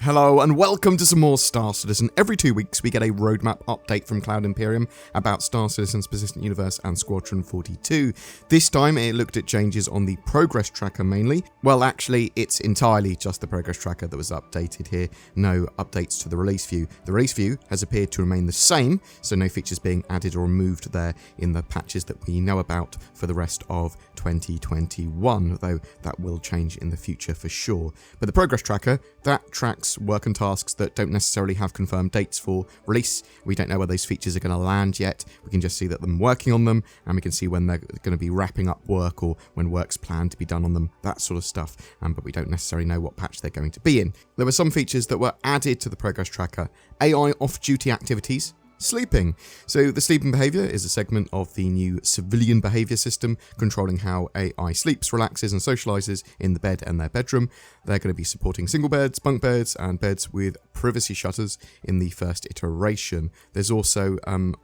Hello and welcome to some more Star Citizen. Every 2 weeks we get a roadmap update from Cloud Imperium about Star Citizen's Persistent Universe and Squadron 42. This time it looked at changes on the progress tracker mainly. Well, actually it's entirely just the progress tracker that was updated here. No updates to the release view. The release view has appeared to remain the same, so no features being added or removed there in the patches that we know about for the rest of 2021, though that will change in the future for sure. But the progress tracker, that tracks work and tasks that don't necessarily have confirmed dates for release. We don't know where those features are going to land yet. We can just see that them working on them, and we can see when they're going to be wrapping up work or when work's planned to be done on them, that sort of stuff. But we don't necessarily know what patch they're going to be in. There were some features that were added to the progress tracker. AI off-duty activities. Sleeping. So the sleeping behavior is a segment of the new civilian behavior system controlling how AI sleeps, relaxes and socializes in the bed and their bedroom. They're going to be supporting single beds, bunk beds and beds with privacy shutters in the first iteration. There's also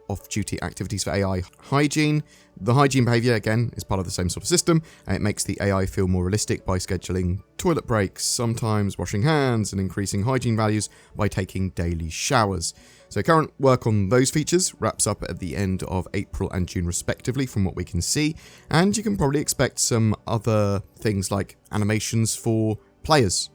off-duty activities for AI hygiene. The hygiene behavior, again, is part of the same sort of system. It makes the AI feel more realistic by scheduling toilet breaks, sometimes washing hands and increasing hygiene values by taking daily showers. So current work on those features wraps up at the end of April and June respectively from what we can see, and you can probably expect some other things like animations for players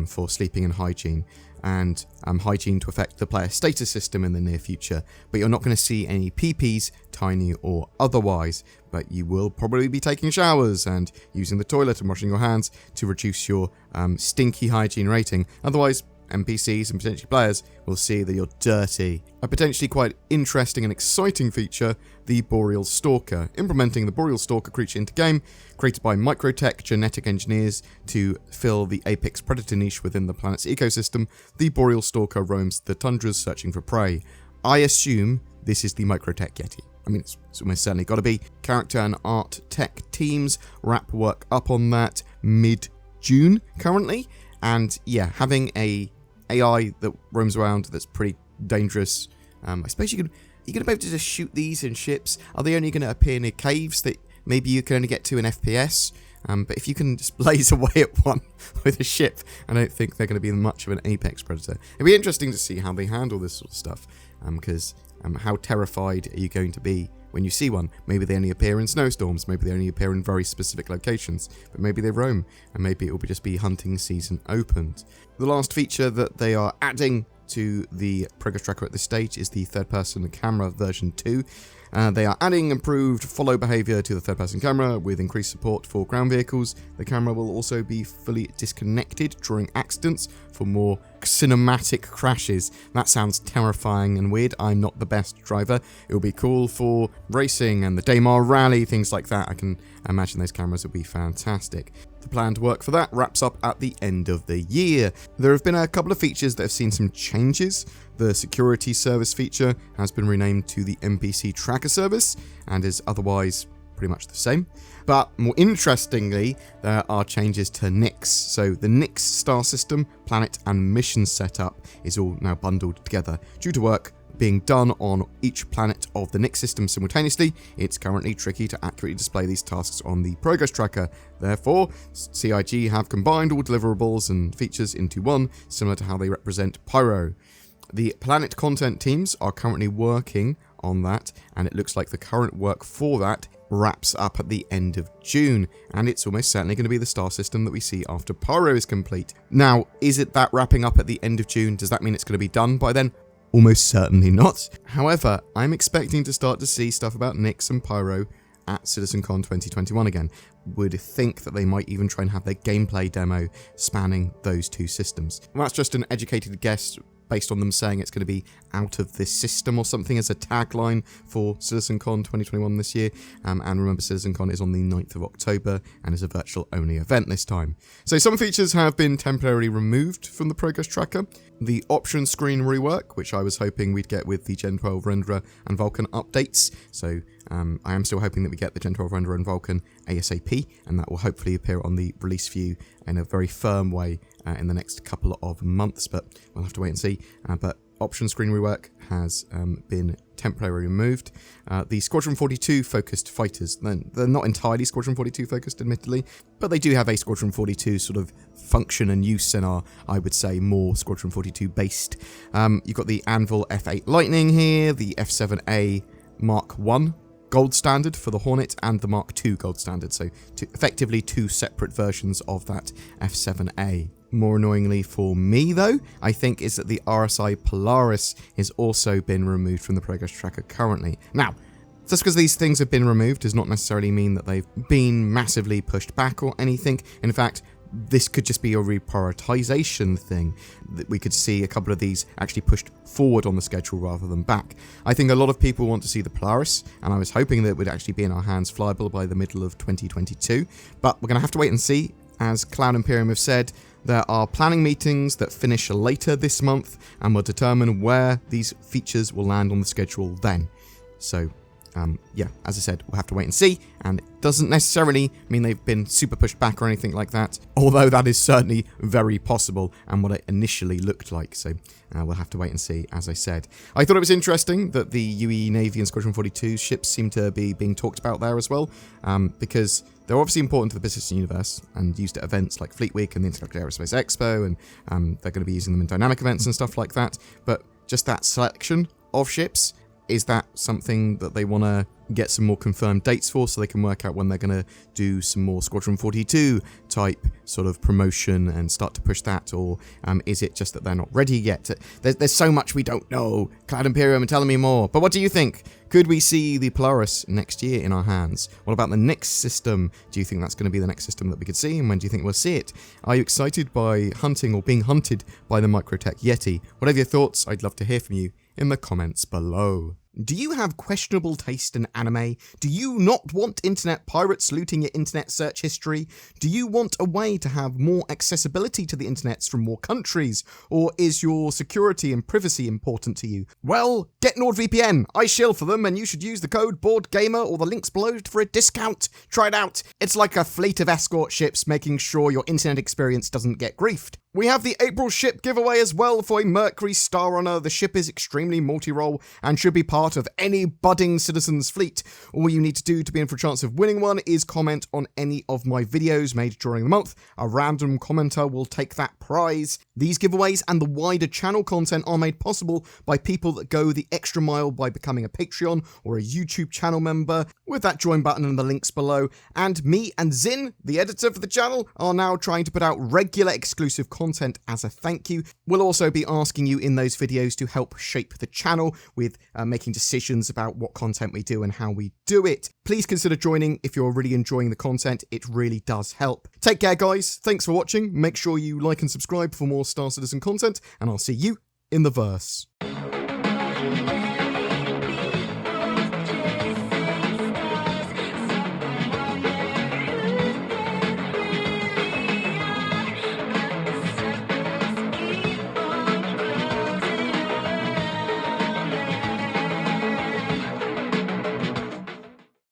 for sleeping and hygiene, and hygiene to affect the player status system in the near future. But you're not going to see any PPs, tiny or otherwise, but you will probably be taking showers and using the toilet and washing your hands to reduce your stinky hygiene rating. Otherwise, NPCs and potentially players will see that you're dirty. A potentially quite interesting and exciting feature, the Boreal Stalker. Implementing the Boreal Stalker creature into game, created by Microtech genetic engineers to fill the apex predator niche within the planet's ecosystem, the Boreal Stalker roams the tundras searching for prey. I assume this is the Microtech Yeti. I mean, it's almost certainly got to be. Character and art tech teams wrap work up on that mid-June currently, and yeah, having a AI that roams around that's pretty dangerous. I suppose you're going to be able to just shoot these in ships. Are they only going to appear near caves that maybe you can only get to in FPS? But if you can just blaze away at one with a ship, I don't think they're going to be much of an apex predator. It'd be interesting to see how they handle this sort of stuff, because how terrified are you going to be when you see one? Maybe they only appear in snowstorms, maybe they only appear in very specific locations, but maybe they roam, and maybe it will just be hunting season opened. The last feature that they are adding to the progress tracker at this stage is the third-person camera version 2. They are adding improved follow behavior to the third-person camera with increased support for ground vehicles. The camera will also be fully disconnected during accidents for more cinematic crashes. That sounds terrifying and weird. I'm not the best driver. It will be cool for racing and the Daymar Rally, things like that. I can imagine those cameras will be fantastic. The planned work for that wraps up at the end of the year. There have been a couple of features that have seen some changes. The security service feature has been renamed to the NPC tracker service and is otherwise pretty much the same. But more interestingly, there are changes to Nix. So the Nix star system, planet and mission setup is all now bundled together. Due to work being done on each planet of the Nix system simultaneously, it's currently tricky to accurately display these tasks on the progress tracker. Therefore, CIG have combined all deliverables and features into one, similar to how they represent Pyro. The planet content teams are currently working on that, and it looks like the current work for that wraps up at the end of June, and it's almost certainly going to be the star system that we see after Pyro is complete. Now, is it that wrapping up at the end of June? Does that mean it's going to be done by then? Almost certainly not. However, I'm expecting to start to see stuff about Nix and Pyro at CitizenCon 2021 again. Would think that they might even try and have their gameplay demo spanning those two systems. Well, that's just an educated guess based on them saying it's going to be out of this system or something as a tagline for CitizenCon 2021 this year. And remember, CitizenCon is on the 9th of October and is a virtual only event this time. So some features have been temporarily removed from the progress tracker. The option screen rework, which I was hoping we'd get with the Gen 12 renderer and Vulkan updates. So I am still hoping that we get the Gen 12 renderer and Vulkan ASAP, and that will hopefully appear on the release view in a very firm way in the next couple of months, but we'll have to wait and see. But option screen rework has been temporarily removed. The Squadron 42 focused fighters, they're not entirely Squadron 42 focused admittedly, but they do have a Squadron 42 sort of function and use and are, I would say, more Squadron 42 based. You've got the Anvil F8 Lightning here, the F7A Mark 1 Gold Standard for the Hornet, and the Mark II Gold Standard, so effectively two separate versions of that F7A. More annoyingly for me, though, I think, is that the RSI Polaris has also been removed from the progress tracker currently. Now, just because these things have been removed does not necessarily mean that they've been massively pushed back or anything. In fact, this could just be a reprioritization thing, that we could see a couple of these actually pushed forward on the schedule rather than back. I think a lot of people want to see the Polaris, and I was hoping that it would actually be in our hands flyable by the middle of 2022, but we're going to have to wait and see. As Cloud Imperium have said, there are planning meetings that finish later this month and will determine where these features will land on the schedule then. So, yeah, as I said, we'll have to wait and see, and it doesn't necessarily mean they've been super pushed back or anything like that, although that is certainly very possible and what it initially looked like, so we'll have to wait and see, as I said. I thought it was interesting that the UE Navy and Squadron 42 ships seem to be being talked about there as well, because they're obviously important to the business universe and used at events like Fleet Week and the Intergalactic Aerospace Expo, and they're going to be using them in dynamic events and stuff like that, but just that selection of ships, is that something that they want to get some more confirmed dates for so they can work out when they're going to do some more Squadron 42 type sort of promotion and start to push that, or is it just that they're not ready yet? There's so much we don't know. Cloud Imperium are telling me more. But what do you think? Could we see the Polaris next year in our hands? What about the next system? Do you think that's going to be the next system that we could see, and when do you think we'll see it? Are you excited by hunting or being hunted by the Microtech Yeti? Whatever your thoughts, I'd love to hear from you in the comments below. Do you have questionable taste in anime? Do you not want internet pirates looting your internet search history? Do you want a way to have more accessibility to the internets from more countries? Or is your security and privacy important to you? Well, get NordVPN. I shill for them, and you should use the code BoredGamer or the links below for a discount. Try it out. It's like a fleet of escort ships making sure your internet experience doesn't get griefed. We have the April ship giveaway as well for a Mercury Star Runner. The ship is extremely multi-role and should be part of any budding citizen's fleet. All you need to do to be in for a chance of winning one is comment on any of my videos made during the month. A random commenter will take that prize. These giveaways and the wider channel content are made possible by people that go the extra mile by becoming a Patreon or a YouTube channel member with that join button and the links below. And me and Zin, the editor for the channel, are now trying to put out regular exclusive content as a thank you. We'll also be asking you in those videos to help shape the channel with making decisions about what content we do and how we do it. Please consider joining if you're really enjoying the content. It really does help. Take care, guys. Thanks for watching. Make sure you like and subscribe for more Star Citizen content, and I'll see you in the verse.